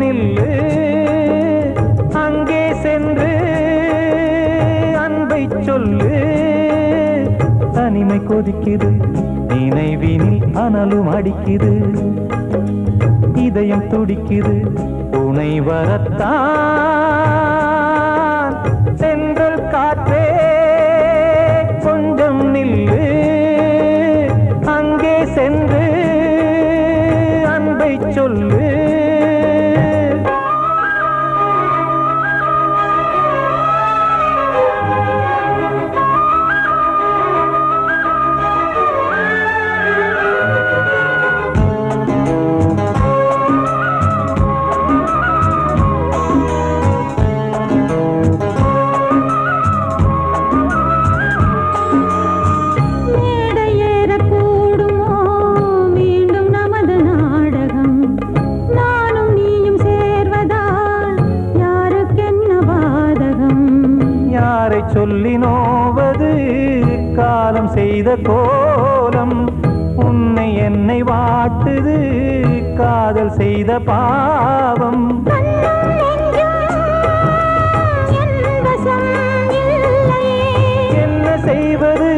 நில்லு அங்கே சென்று அன்பை சொல்லு. தனிமை கொதிக்குது நினைவினில் அனலும் அடிக்குது. இதயம் துடிக்குது துணை வரத்தான். சென்றல் காற்றே கொஞ்சம் நில்லு அங்கே சென்று அன்பை சொல்லு. சொல்லி நோவது காலம் செய்த கோலம். உன்னை என்னை வாட்டுது காதல் செய்த பாவம். என்ன செய்வது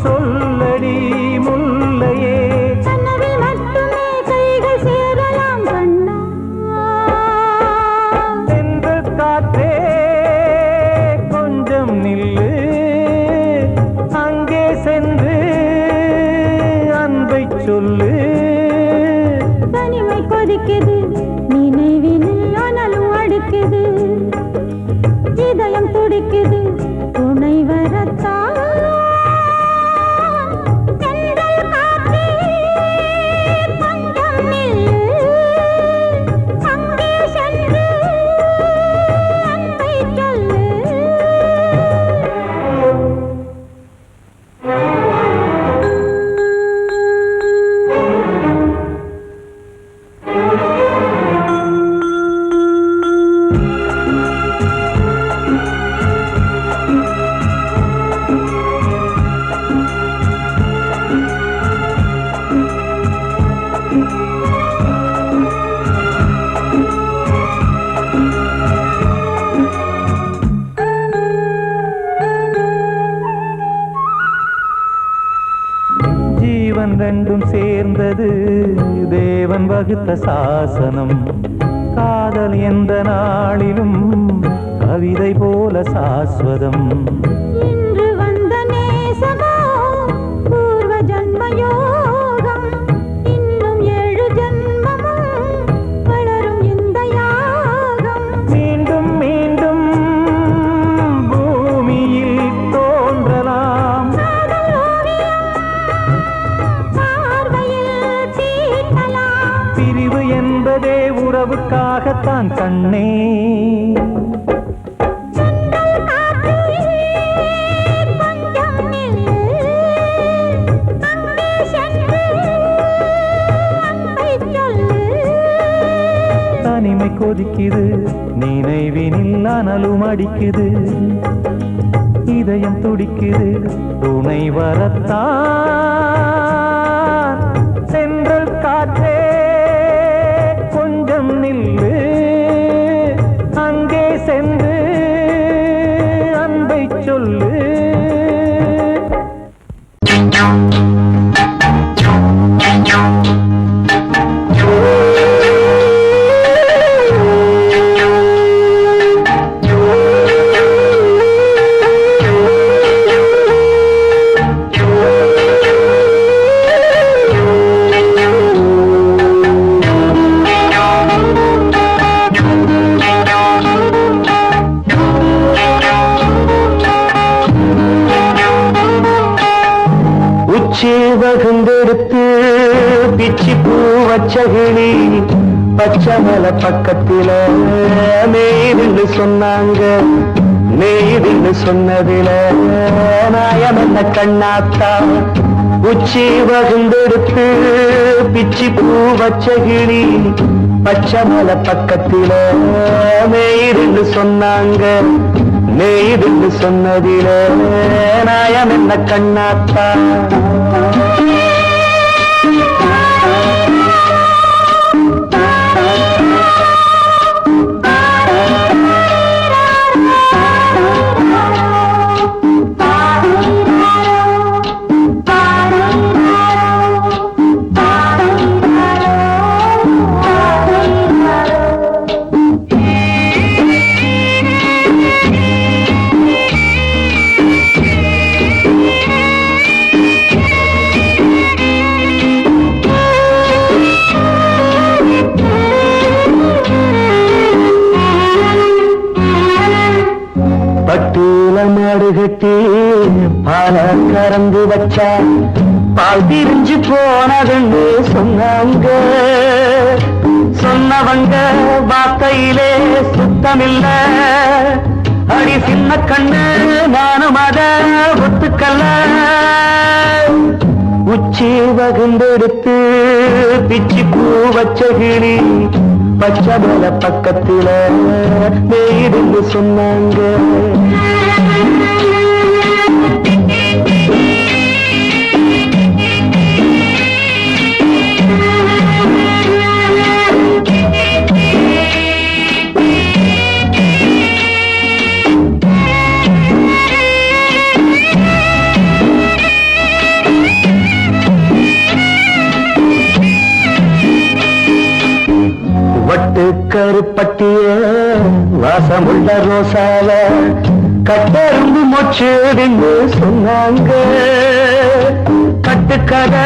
சொல்லடி முல்லையே. சென்றல் காற்றே நில்லு அங்கே சென்று அன்பை சொல்லு. தனிமை கொதிக்குது நினைவினில் அனலும் அடிக்குது. இதயம் துடிக்குது துணை வரத்தான். ரெண்டும் சேர்ந்தது தேவன் வகுத்த சாசனம். காதல் எந்த நாளிலும் கவிதை போல சாஸ்வதம். இன்று வந்த நேசமோ பூர்வ ஜன்மயோகம். இன்னும் 7 ஜன்மமும் வளரும் இந்த யாகம். மீண்டும் மீண்டும் பூமியில் தோன்றலாம். பிரிவு என்பதே உறவுக்காகத்தான் கண்ணே. தனிமை கொதிக்குது நினைவினில் அனலும் அடிக்குது. இதயம் துடிக்குது துணை வரத்தான். சென்றல் காற்றே கொஞ்சம் நில்லு அங்கே சென்று அன்பை சொல்லு. வகுந்தெடுத்து பிச்சி பூ வச்சகிளி பச்சமல பக்கத்தில மேய்துன்னு சொன்னாங்க. மேய்துன்னு சொன்னதில நாயம் என்ன கண்ணாத்தா. உச்சி வகுந்தெடுத்து பிச்சி பூ வச்சகிளி பச்சமல பக்கத்தில மேய்துன்னு சொன்னாங்க. மேய்துன்னு சொன்னதில நாயம் என்ன கண்ணாத்தா. கட்டில மாடு கட்டி பால கறந்து வச்சா பால் திரிஞ்சு போனதுன்னு சொன்னாங்க. சொன்னவங்க வார்த்தையிலே சுத்தமில்ல. அடி சின்ன கண்ணு நானும் அத ஒத்துக்கல்ல. உச்சி வகுந்தெடுத்து பிச்சி பூ வச்ச கிளி பச்சை மலை பக்கத்தில மேயிருந்து சொன்னாங்க. வட்டு கருப்பட்டிய வாசமுள்ள ரோசால கட்டெரும்பு மொச்சுன்னு சொன்னாங்க. கட்டுக்கதை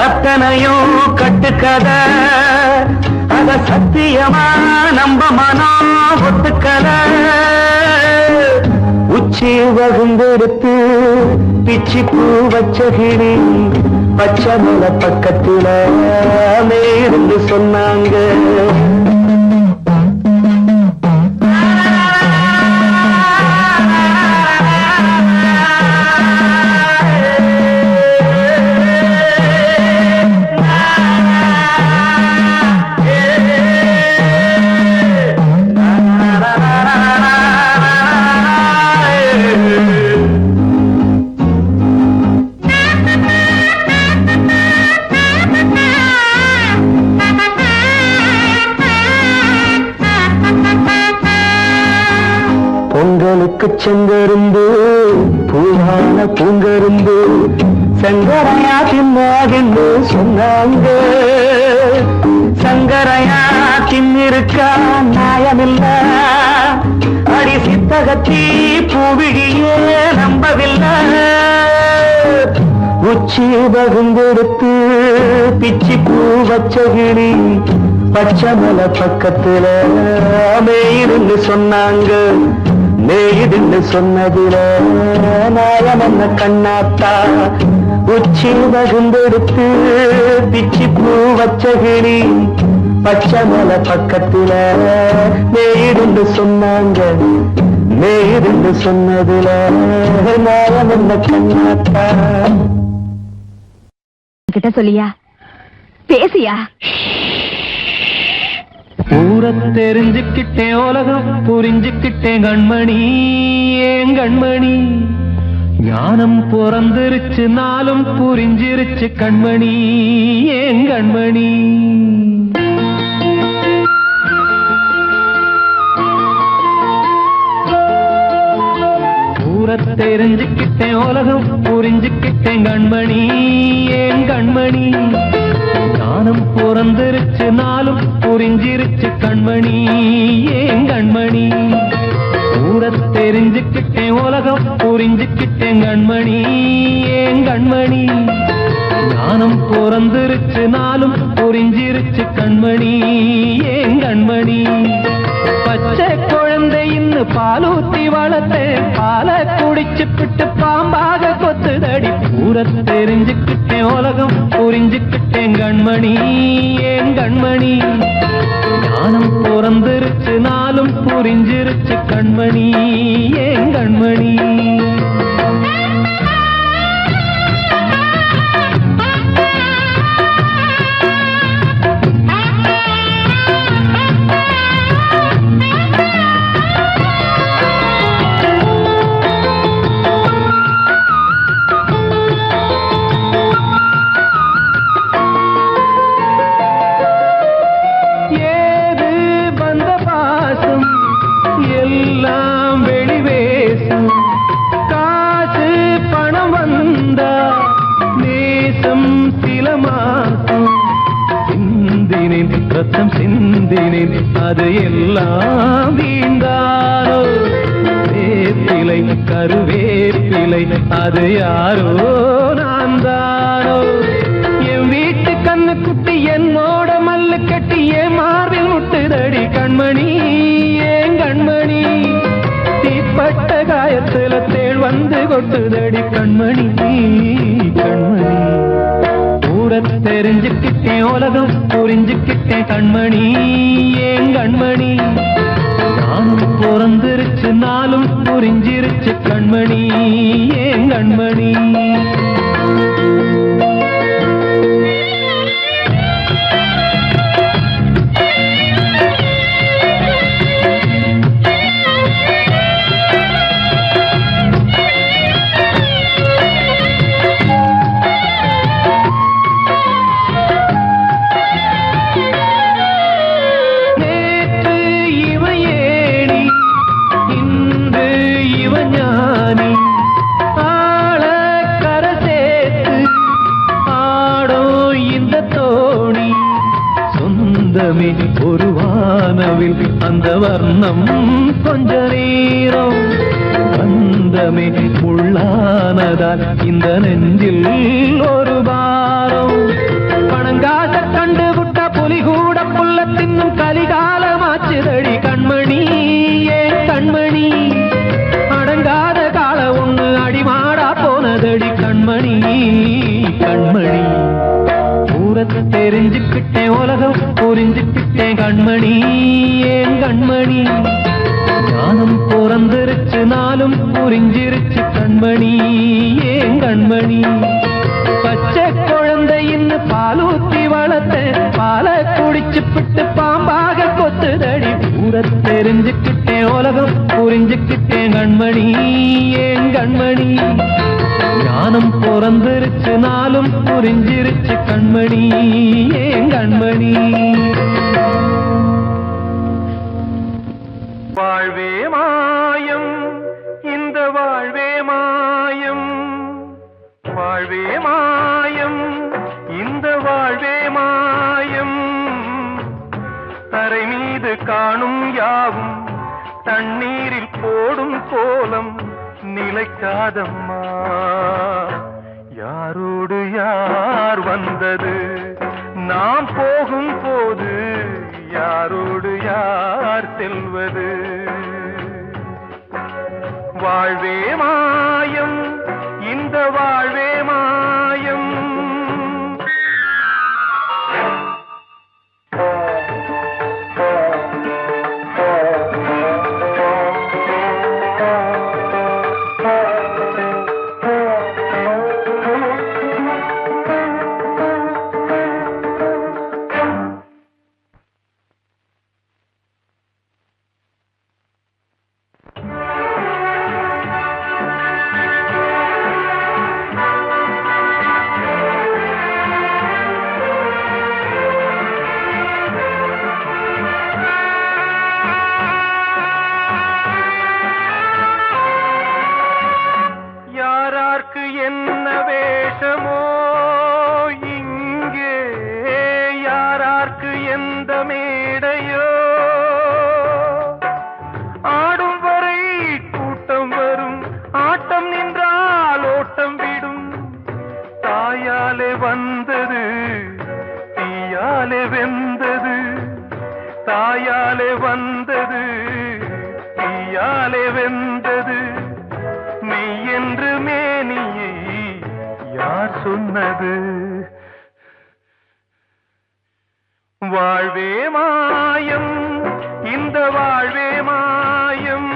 அத்தனையும் கட்டுக்கதை, அத சத்தியமா நம்ப மனம் ஒத்துக்கதை. உச்சி வகுந்தெடுத்து பிச்சி பூ வச்ச கிளி பச்சை மலை பக்கத்தில மேயிருந்து சொன்னாங்க. பொங்கலுக்கு செங்கருந்து பூவான பூங்கருந்து சங்கரையா தின்னாகின்னு சொன்னாங்க. சங்கரையா தின்னிருக்கா நியாயமில்ல. அடி சித்தகத்தி பூவிழியே நம்பவில்லை. உச்சி வகுந்தெடுத்து பிச்சி பூ வச்ச கிளி பச்சை மலை பக்கத்துல மேயிருந்து சொன்னாங்க. மேயிருந்து சொன்னதில நாயம் என்ன கண்ணாத்தா. உச்சி வகுந்தெடுத்து பிச்சி பூ வச்ச கிளி பச்சை மலை பக்கத்துல மேயிருந்து சொன்னாங்க. மேயிருந்து சொன்னதில நாயம் என்ன கண்ணாத்தா. கிட்ட சொல்லியா பேசியா? ஊரை தெரிஞ்சுக்கிட்டேன், உலகம் புரிஞ்சுக்கிட்டேன் கண்மணி. ஏன் கண்மணி ஞானம் பிறந்திருச்சு, நாளும் புரிஞ்சிருச்சு கண்மணி. ஏன் கண்மணி ஊரை தெரிஞ்சுக்கிட்டேன், உலகம் புரிஞ்சுக்கிட்டேன் கண்மணி. ஏன் கண்மணி ஞானம் பிறந்திருச்சு, நாளும் புரிஞ்சிருச்சு கண்மணி. ஏன் கண்மணி ஊரை தெரிஞ்சுக்கிட்டேன், உலகம் புரிஞ்சுக்கிட்டேன் கண்மணி. ஏன் கண்மணி ஞானம் பிறந்திருச்சு, நாளும் புரிஞ்சிருச்சு கண்மணி. ஏன் கண்மணி பச்சை குழந்தை இன்னும் பாலூத்தி வளர்த்தேன், பாலை குடிச்சு பிட்டு பாம்பாக கொத்துதடி. ஊரை தெரிஞ்சுக்கிட்டேன், உலகம் புரிஞ்சுக்கிட்டேன் கண்மணி. ஏன் கண்மணி ஞானம் பிறந்திருச்சு, நாளும் புரிஞ்சிருச்சு கண்மணி. ஏன் கண்மணி ரத்தம் சிந்தினேன், அது எல்லாம் வீண்டானோ. வேப்பிலை கருவேப்பிலை அது யாரோ நான் தானோ. என் வீட்டு கண்ணு குட்டி என்னோட மல்லு கட்டி என் மார்பில் முட்டுதடி கண்மணி. ஏன் கண்மணி தீப்பட்ட காய ஆகாயத்துல தேள் வந்து கொட்டுதடி கண்மணி கண்மணி. ஊர தெரிஞ்சுக்கிட்டேன் உலகம் புரிஞ்சுக்கிட்டேன் கண்மணி ஏன் கண்மணி. நானும் பிறந்திருச்சு நாளும் புரிஞ்சிருச்சு கண்மணி ஏன் கண்மணி. ஒரு வானவில் அந்த வர்ணம் கொஞ்ச நேரம் பந்தமே முள்ளானதால் இந்த நெஞ்சில் ஒரு பாரம். பணங்காச கண்டு விட்ட புலி கூட புல்ல தின்னும் கலிகாலமாச்சுதடி கண்மணி ஏன் கண்மணி. அடங்காத கால ஒண்ணு அடிமாடா போனதடி கண்மணி கண்மணி. ஊரத்தை தெரிஞ்சுக்கிட்டேன் உலகம் புரிஞ்சுக்கிட்டேன் கண்மணி ஏன் கண்மணி. ஞானம் பிறந்திருச்சு நாளும் புரிஞ்சிருச்சு கண்மணி ஏன் கண்மணி. பச்சை குழந்தையின்னு பாலூத்தி வளர்த்த பாலை குடிச்சு பிட்டு பாம்பாக கொத்துதடி. ஊரத்தை தெரிஞ்சுக்கிட்டேன் உலகம் புரிஞ்சுக்கிட்டேன் கண்மணி ஏன் கண்மணி. ஞானம் பிறந்திருச்சு நாளும் புரிஞ்சிருச்சு கண்மணி ஏன் கண்மணி. வாழ்வே மாயம் இந்த வாழ்வே மாயம். வாழ்வே மாயம் இந்த வாழ்வே மாயம். தரை மீது காணும் யாவும் தண்ணீரில் போடும் கோலம் நிலைக்காதம்மா. யாரோடு யார் வந்தது நாம் போகும் போது யாரோடு யார் செல்வது. வாழ்வே மாயம் இந்த வாழ்வே மாயம். என்ன வேஷமோ இங்கே யாரார்க்கு எந்த மேடையோ. ஆடும் வரை கூட்டம் வரும் ஆட்டம் நின்றால் ஓட்டம் விடும். தாயாலே வந்தது தீயாலே வெந்தது. தாயாலே வந்தது தீயாலே வெந்தது. மெய் என்று மேனியை யார் சொன்னது. வாழ்வே மாயம் இந்த வாழ்வே மாயம்.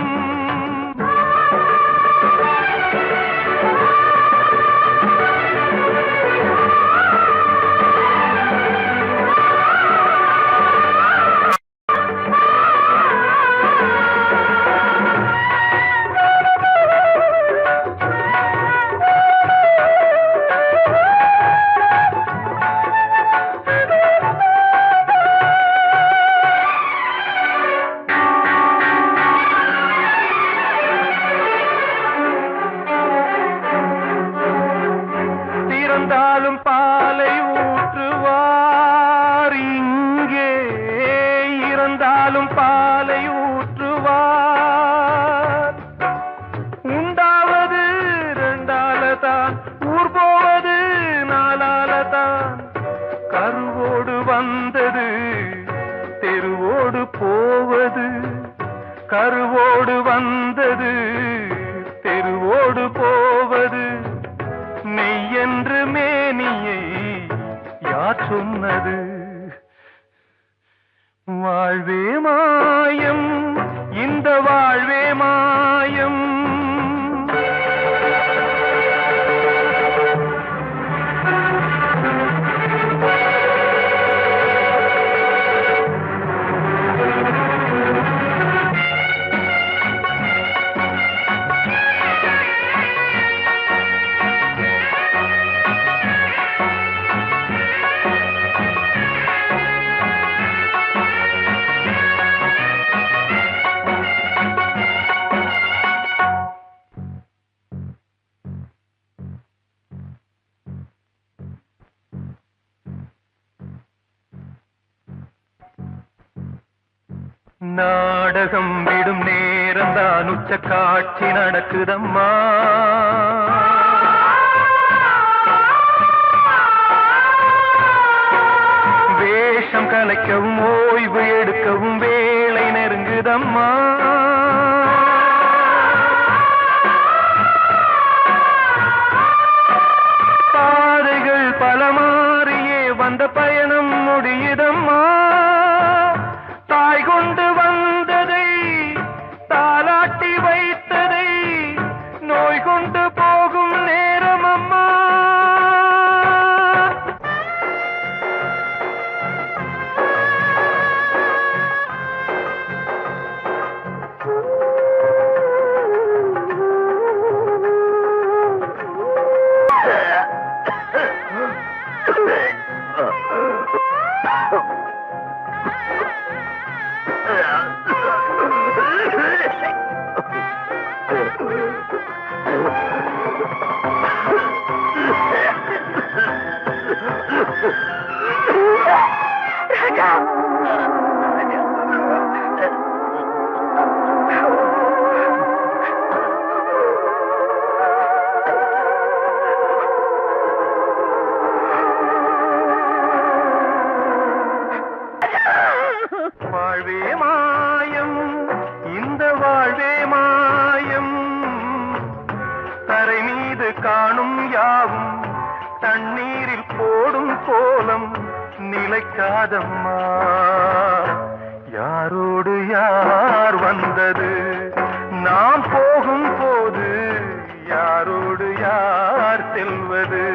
நாடகம் விடும் நேரம் தான் உச்ச காட்சி நடக்குதம்மா. வேஷம் கலைக்கவும் ஓய்வு எடுக்கவும் வேளை நெருங்குதம்மா. பாதைகள் பல மாறியே வந்த பயணம் முடியுதம்மா. தாய் கொண்டு வந்ததை தாலாட்டி வைத்ததை நோய் கொண்டு போகும் நேரம் அம்மா. வாழ்வே மாயம், இந்த வாழ்வே மாயம். தரை மீது காணும் யாவும் தண்ணீரில் போடும் கோலம் நிலைக்காதம்மா. யாரோடு யார் வந்தது நாம் போகும் போது, யாரோடு யார் செல்வது.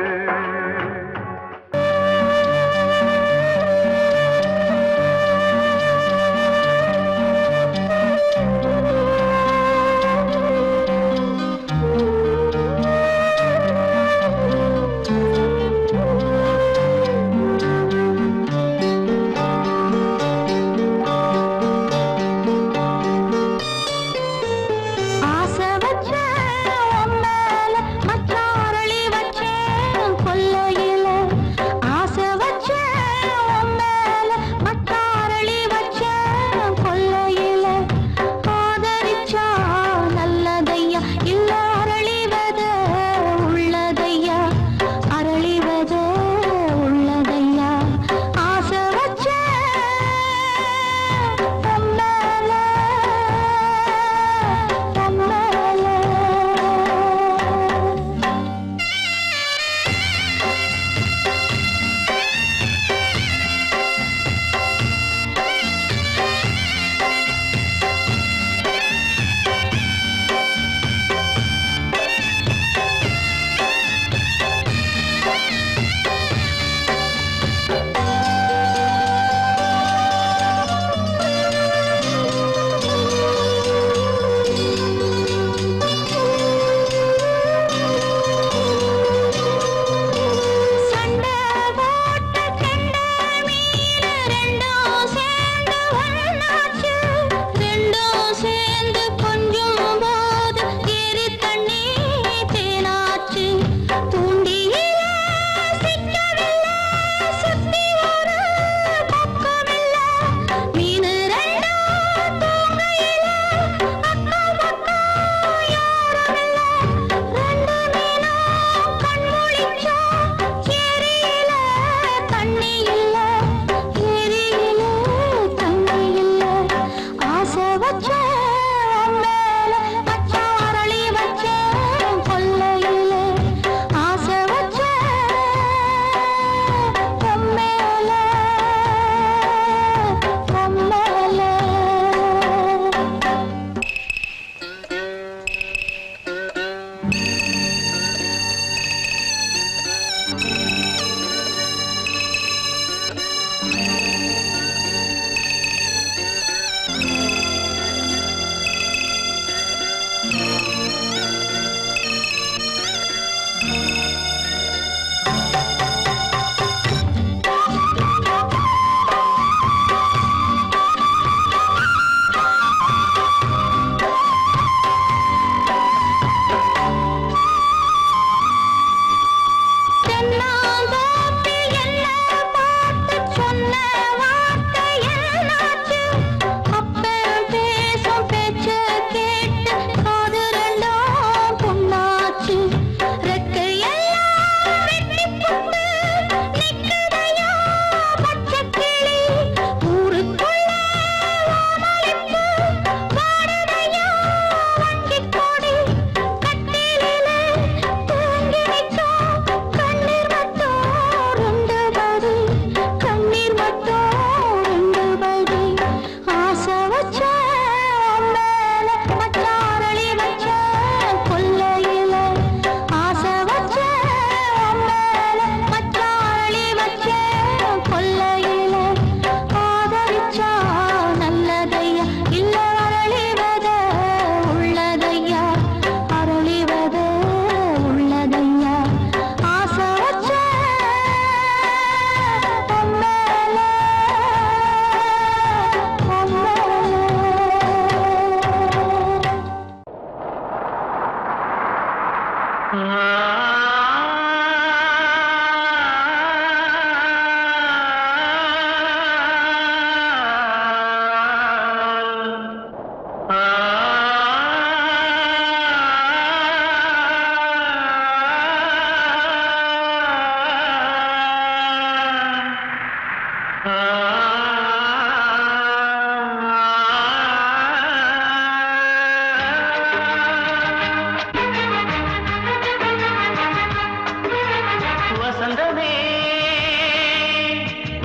வசந்தமே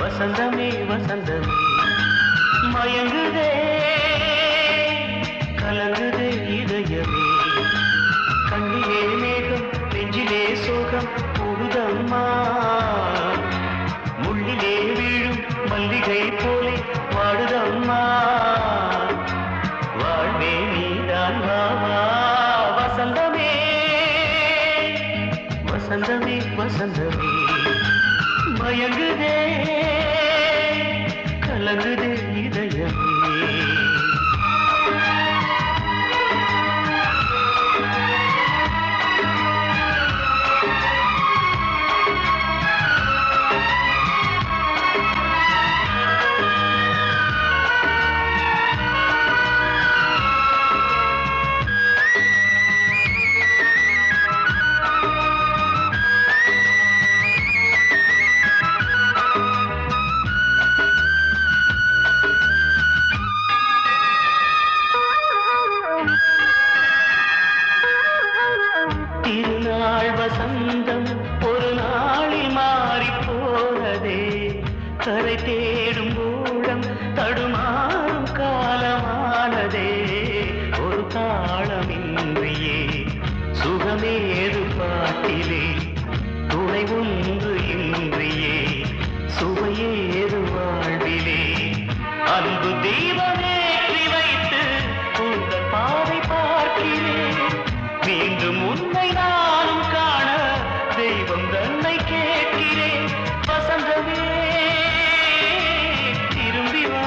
வசந்தமே வசந்தமே மயங்குதே கலங்குதே இதயமே கண்ணிலே மேகம் நெஞ்சிலே சோகம் கூடுதம்மா முள்ளிலே வீழும் மல்லிகை போலே வாடுதம்மா வாழ்வே நீதான் வாவா வசந்தமே வசந்தமே வசந்தமே மயங்குதே கலங்குதே இதயமே திருநாள் வசந்தம் ஒரு நாளில் மாறி போனதே கரை தேடும் ஊழம் தடுமாறும் காலமானதே ஒரு தாளமின்றியே சுகமேது பாட்டிலே துணை ஒன்று இன்றியே சுவையேது வாழ்விலே அன்பு தீபமேற்றி வைத்து உங்கள் பாதை பார்க்கிறேன் மீண்டும் உன்னை நானும் காண தெய்வம் தன்னை கேட்கிறேன் வசந்தமே திரும்பி வா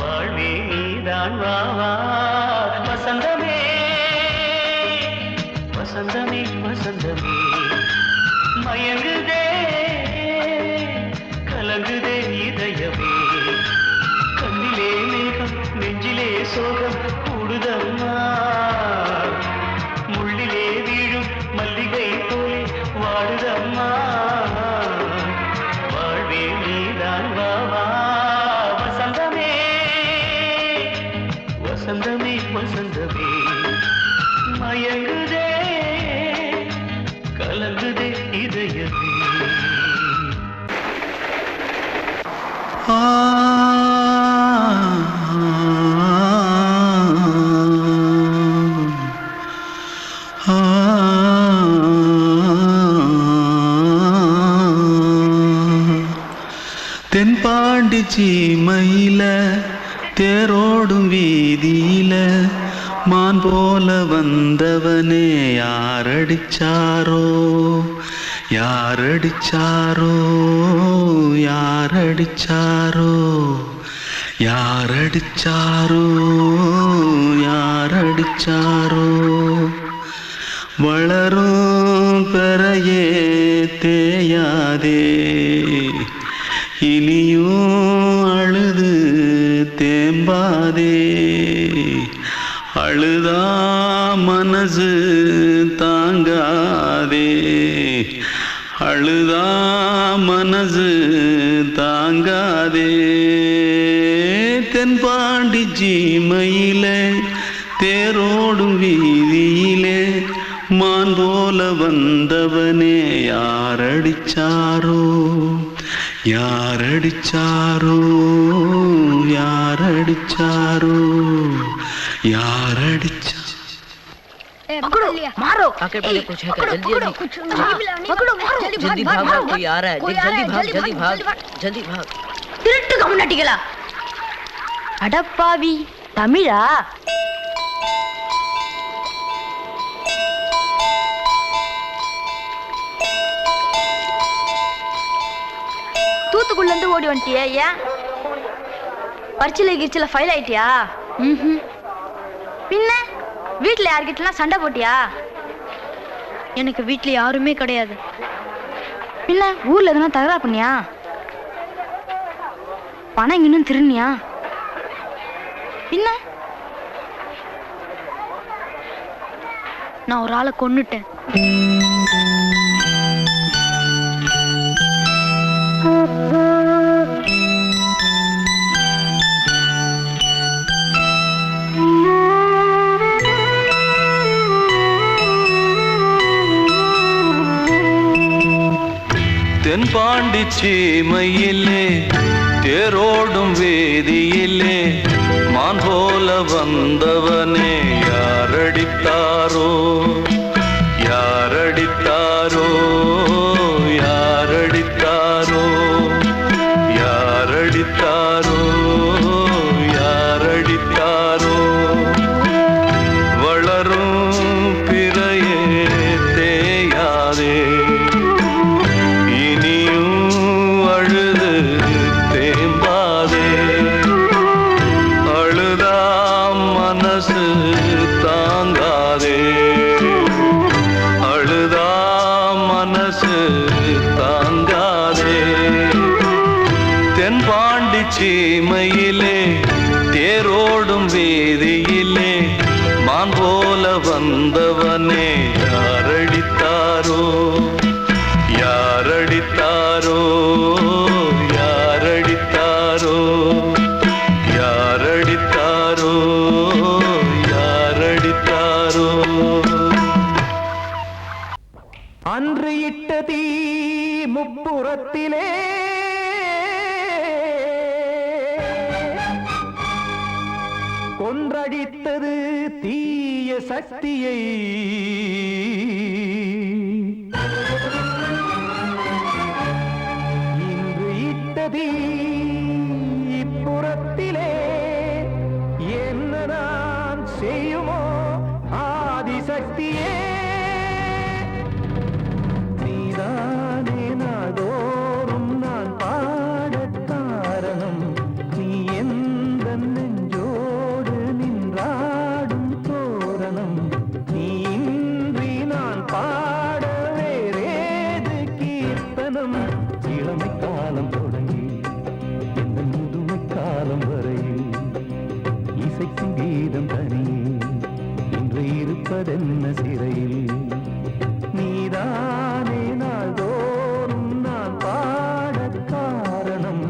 வாழ்வே நீதான் வா வா வசந்தமே வசந்தமே வசந்தமே மயங்குதே கலங்குதே இதயமே கண்ணிலே மேகம் நெஞ்சிலே சோகம் கூடுதம்மா முள்ளிலே வீழும் மல்லிகை போலே வாடுதம்மா வாழ்வே நீதான் வா வா வசந்தமே வசந்தமே வசந்தமே மயங்குதே கலங்குதே இதயமே தென்பாண்டி சீமையில தேரோடும் வீதியில மான் போல வந்தவனே யாரடிச்சாரோ யாரடிச்சாரோ யாரடிச்சாரோ யாரடிச்சாரோ யாரடிச்சாரோ வளரும் பெறையே தேயாதே இனியும் அழுது தேம்பாதே அழுதா மனசு தாங்காதே அழுதா மனசு தாங்காதே தென்பாண்டி சீமையிலே தேரோடும் வீதியிலே மான் போல வந்தவனே யாரடிச்சாரோ யாரடிச்சாரோ யாரடிச்சாரோ யாரடிச்சா पकड़ो मारो आके पहले कुछ है क्या जल्दी जल्दी पकड़ो मारो जल्दी भाग भाग कोई आ रहा है जल्दी भाग जल्दी भाग திருட்டு கம்முனட்டிகளா அடப்பாவி தமிழா தூத்துக்குள்ள இருந்து ஓடி வந்துட்டியா ஏன் பரிச்சையில கிரிச்சில ஃபைல் ஆயிட்டியா பின்ன வீட்டுல யார்கிட்டலாம் சண்டை போட்டியா எனக்கு வீட்ல யாருமே கிடையாது. இல்ல ஊர்ல எதனா தகராறு பண்ணியா? பணம் இன்னும் திருநியா? பின்ன நான் ஒரு ஆளை கொன்னுட்டேன். தென்பாண்டி சீமையிலே தேரோடும் வேதியிலே மான் போல வந்தவனே யாரடித்தாரோ யாரடித்தாரோ யாரடித்தாரோ யாரடித்தாரோ யாரடித்தாரோ வளரும் பிறையே தேயாதே தாங்காதே அழுதா மனசு தாங்காதே தென்பாண்டி சீமையிலே தேரோடும் வேதியிலே மான் போல வந்தவனே யாரடித்தாரோ யாரடித்தாரோ யாரடித்தாரோ யாரடித்தாரோ யாரடித்தாரோ அன்று இட்ட தீ முப்புறத்திலே கொன்றடித்தது தீய சக்தியை இன்று இட்ட தீ இப்புறத்திலே என்னதான் செய்யுமோ ஆதிசக்தியே நீதானே நாள்தோறும் நான் பாடக் காரணம் நீ எந்த நெஞ்சோடு நின்றாடும் தோரணம் நீ இன்றி நான் பாட வேறேது கீர்த்தனம் இளமை காலம் தொடங்கி எந்த முதுமை காலம் வரையில் இசைக்கும் கீதம் தனியே இன்று இருப்பதென்ன சிறையில் நீதானே நாள்தோறும் நான் பாடக் காரணம்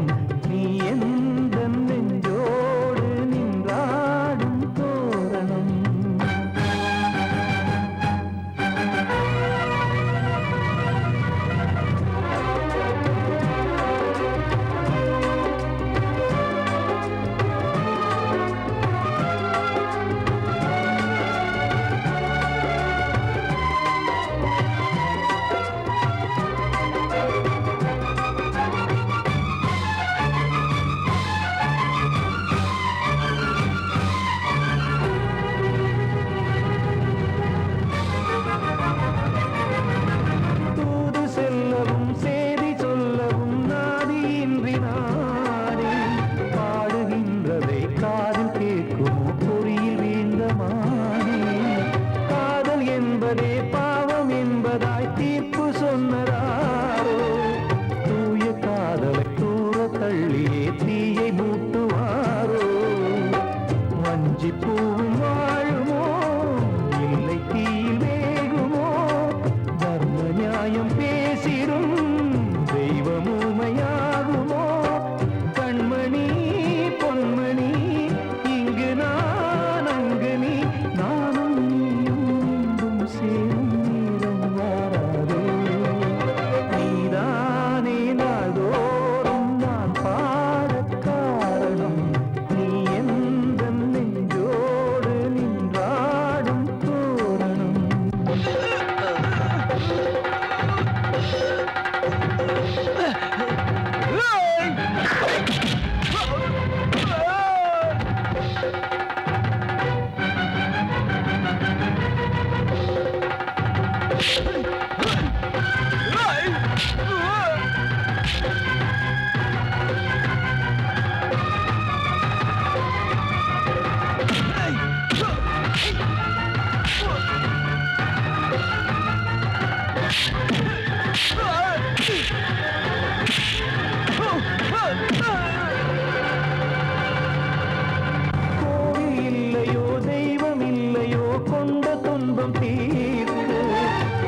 நீ எந்த நெஞ்சோடு நின்றாடும் தோரணம் துன்பம் தீர்க்க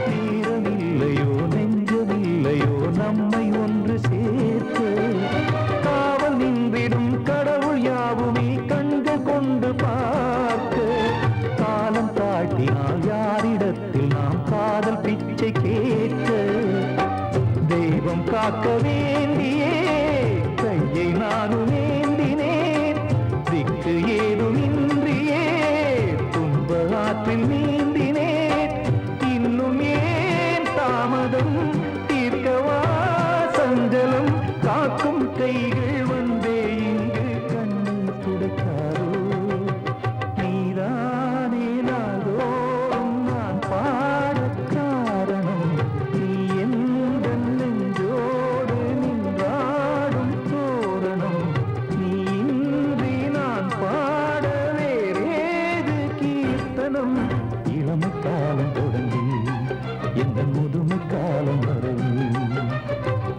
நேரமில்லையோ நெஞ்சமில்லையோ நம்மை ஒன்று சேர்க்க காவல் நின்றிடும் கடவுள் யாவுமே கண்கள் கொண்டு பார்க்க காலம் தாட்டினால் யாரிடத்தில் நாம் காதல் பிச்சை கேட்க தெய்வம் காக்க வேண்டியே கையை நானும் ஏந்தினேன் திக்கு ஏதுமின்றியே துன்ப ஆற்றில் நீந்தினேன் இன்னும் ஏன் தாமதம் தீர்க்கவா சஞ்சலம் காக்கும் கைகள் வந்தே இங்கு கண்ணீர் துடைக்காரோ நீதானே நாள்தோறும் நான் பாடக் காரணம் நீ எந்த நெஞ்சோடு நின்றாடும் தோரணம் நீ இன்றி நான் பாட வேறேது கீர்த்தனம் இளமை காலம் தொடங்கி எந்த முதுமை காலம் வரை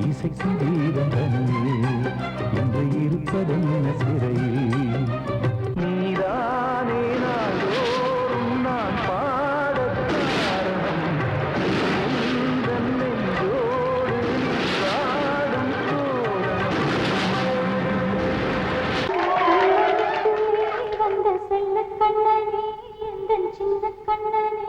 இசைக்கு வீரம் தனியே என்று இருப்பதென்ன சிறையில் நீதானே நாள்தோறும் நான் பாடக் காரணம் எந்த நெஞ்சோடு நின்றாடும் தோரணம் வந்த செல்ல கண்ணனே எந்தன் சின்ன கண்ணனே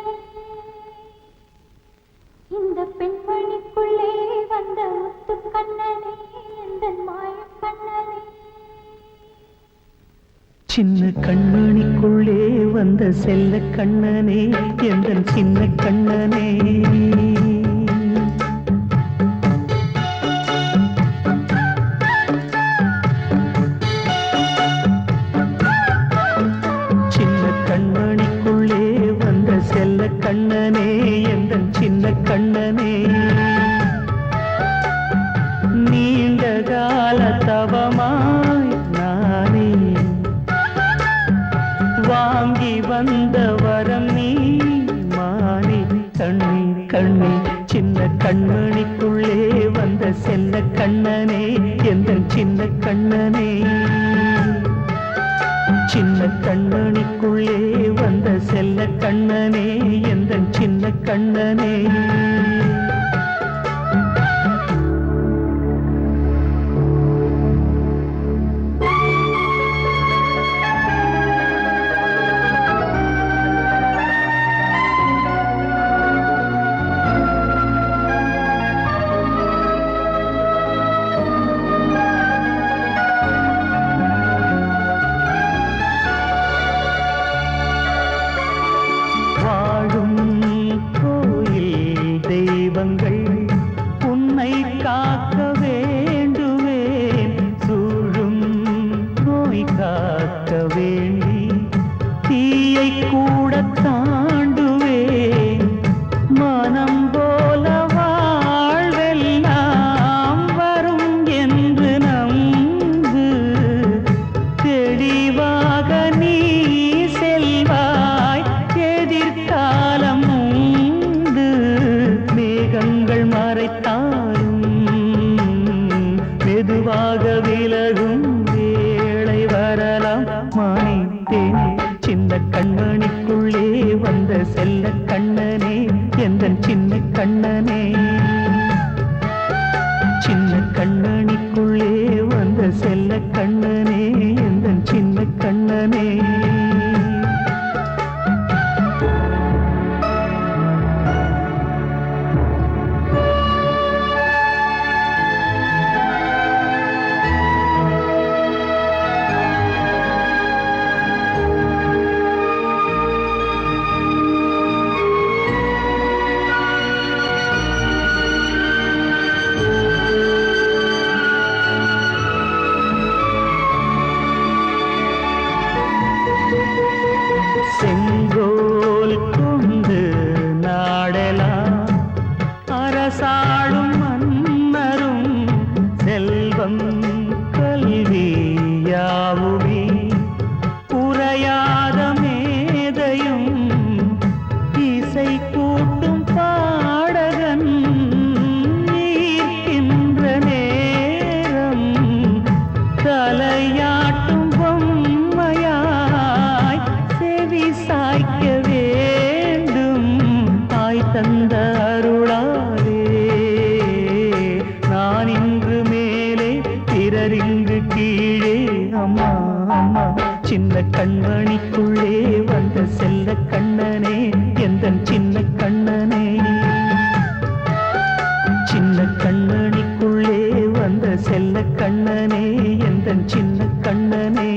இந்த பெண்மணிக்குள்ளே வந்த முத்து கண்ணனே எந்தன் மாய கண்ணனே சின்ன கண்மணிக்குள்ளே வந்த செல்ல கண்ணனே எந்தன் சின்ன கண்ணனே சின்ன கண்மணிக்குள்ளே வந்த செல்ல கண்ணனே எந்தன் சின்ன கண்ணனே நீண்ட கால தவமாய் நானே வாங்கி வந்த வரம் நீ மானே கண்ணே கண்ணே சின்ன கண்மணிக்குள்ளே வந்த செல்ல கண்ணனே எந்தன் சின்ன கண்ணனே சின்ன கண்மணிக்குள்ளே வந்த செல்ல கண்ணனே எந்தன் சின்ன கண்ணனே வாழும் கோயில் தெய்வங்கள் உன்னை காக்க வேண்டுவேன் சூழும் நோய் காக்க வேண்டி தீயை கூட தாண்டுவேன் மனம் போல வாழ்வெல்லாம் வரும் என்று நம்பு தெளிவாக நீ செல்வாய் எதிர்காலம் உண்டு மேகங்கள் மறைத்தாலும் மெதுவாக விலகும் வேளை வரலாம் மானித்தேனே சின்ன கண்மணிக்குள்ளே வந்த செல்ல கண்ணனே எந்தன் சின்ன கண்ணனே சின்ன கண்ணனிக்குள்ளே வந்த செல்ல கண்ணனே எந்தன் சின்ன கண்ணனே கண்மணிக்குள்ளே வந்த செல்ல கண்ணனே எந்தன் சின்ன கண்ணனே சின்ன கண்ணனிக்குள்ளே வந்த செல்ல கண்ணனே எந்தன் சின்ன கண்ணனே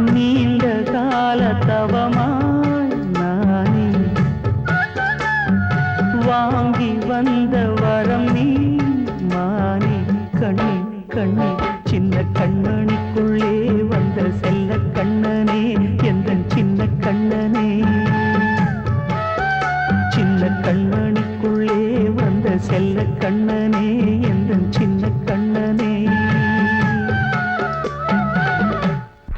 நீண்ட கால தவமாய் நானே வாங்கி வந்த வரம் நீ மானே கண்ணே கண்ணே சின்ன கண்ணனிக்குள்ளே வந்த செல்ல கண்ணனே எந்தன் சின்ன கண்ணனே சின்ன கண்ணனிக்குள்ளே வந்த செல்ல கண்ணனே